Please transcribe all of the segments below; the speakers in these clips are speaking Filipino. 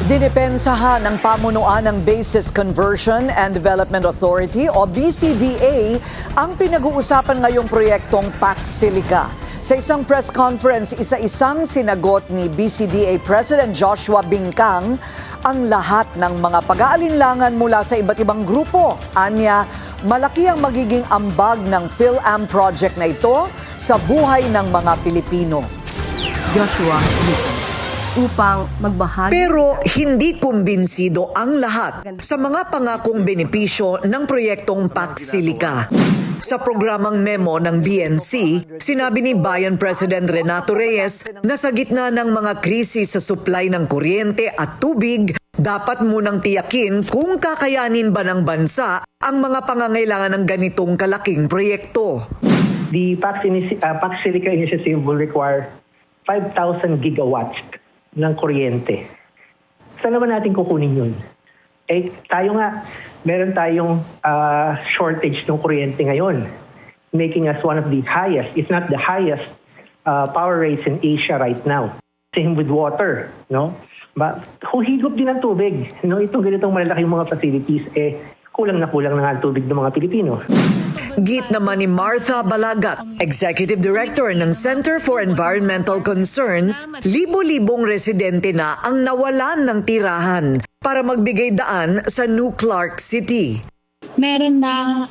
Dinipensahan ng pamunuan ng Basis Conversion and Development Authority o BCDA ang pinag-uusapan ngayong proyektong Pax Silica. Sa isang press conference, isa-isang sinagot ni BCDA President Joshua Bingkang ang lahat ng mga pag-aalinlangan mula sa iba't ibang grupo. Anya, malaki ang magiging ambag ng PhilAm project na ito sa buhay ng mga Pilipino. Joshua upang magbahagi. Pero hindi kumbinsido ang lahat sa mga pangakong benepisyo ng proyektong Pax Silica. Sa programang memo ng BNC, sinabi ni Bayan President Renato Reyes na sa gitna ng mga krisis sa supply ng kuryente at tubig, dapat munang tiyakin kung kakayanin ba ng bansa ang mga pangangailangan ng ganitong kalaking proyekto. The Pax Silica initiative will require 5,000 gigawatts ng kuryente. Saan naman natin kukunin yun? Tayo nga, meron tayong shortage ng kuryente ngayon, making us one of the highest, if not the highest, power rates in Asia right now. Same with water, no? Huhigop din ang tubig. No? Itong ganitong malalaking mga facilities, kulang na nga ang tubig ng mga Pilipino. Git naman ni Martha Balagat, Executive Director ng Center for Environmental Concerns, libo-libong residente na ang nawalan ng tirahan para magbigay daan sa New Clark City. Meron na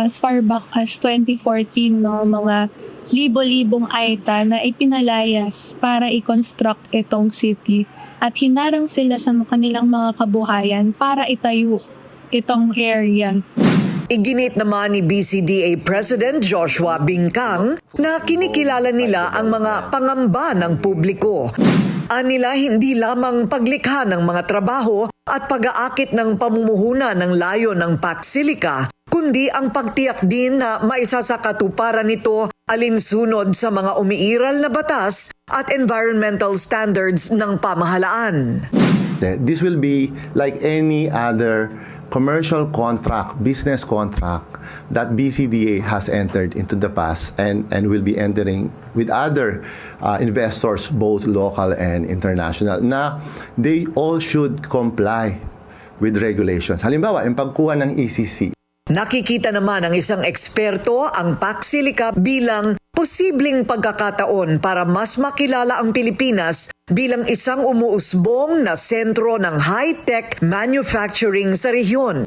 as far back as 2014, no, mga libo-libong Aita na ipinalayas para i-construct itong city at hinarang sila sa kanilang mga kabuhayan para itayo itong area. Iginit naman ni BCDA President Joshua Bingkang na kinikilala nila ang mga pangamba ng publiko. Anila hindi lamang paglikha ng mga trabaho at pag-aakit ng pamumuhunan ng layo ng Pax Silica, kundi ang pagtiyak din na maisasakatuparan nito alinsunod sa mga umiiral na batas at environmental standards ng pamahalaan. This will be like any other commercial contract, business contract that BCDA has entered into the past and will be entering with other investors, both local and international, na they all should comply with regulations. Halimbawa, yung pagkuha ng ECC. Nakikita naman ng isang eksperto ang Pax Silica bilang posibleng pagkakataon para mas makilala ang Pilipinas bilang isang umuusbong na sentro ng high-tech manufacturing sa rehiyon.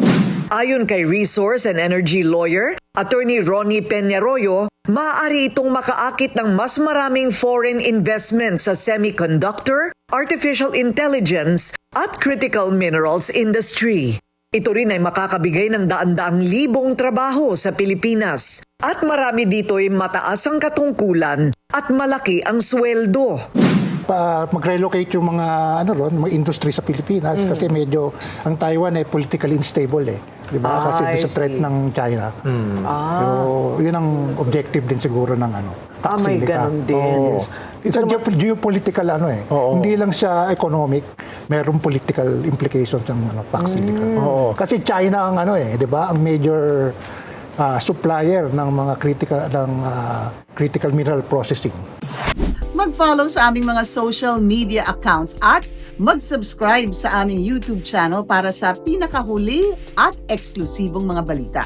Ayon kay resource and energy lawyer, Attorney Ronnie Peñarroyo, maaari itong makaakit ng mas maraming foreign investment sa semiconductor, artificial intelligence at critical minerals industry. Ito rin ay makakabigay ng daan-daang libong trabaho sa Pilipinas. At marami dito ay mataas ang katungkulan at malaki ang sweldo. Mag-relocate yung mga mga industry sa Pilipinas kasi medyo ang Taiwan ay politically unstable di ba? Kasi sa threat ng China. Pero yun ang objective din siguro ng Pax may Silica. ganun din. It's a geopolitical Hindi lang siya economic, mayroong political implications ng Pax Silica. Kasi China ang di ba? Ang major supplier ng mga critical mineral processing. Mag-follow sa aming mga social media accounts at mag-subscribe sa aming YouTube channel para sa pinakahuli at eksklusibong mga balita.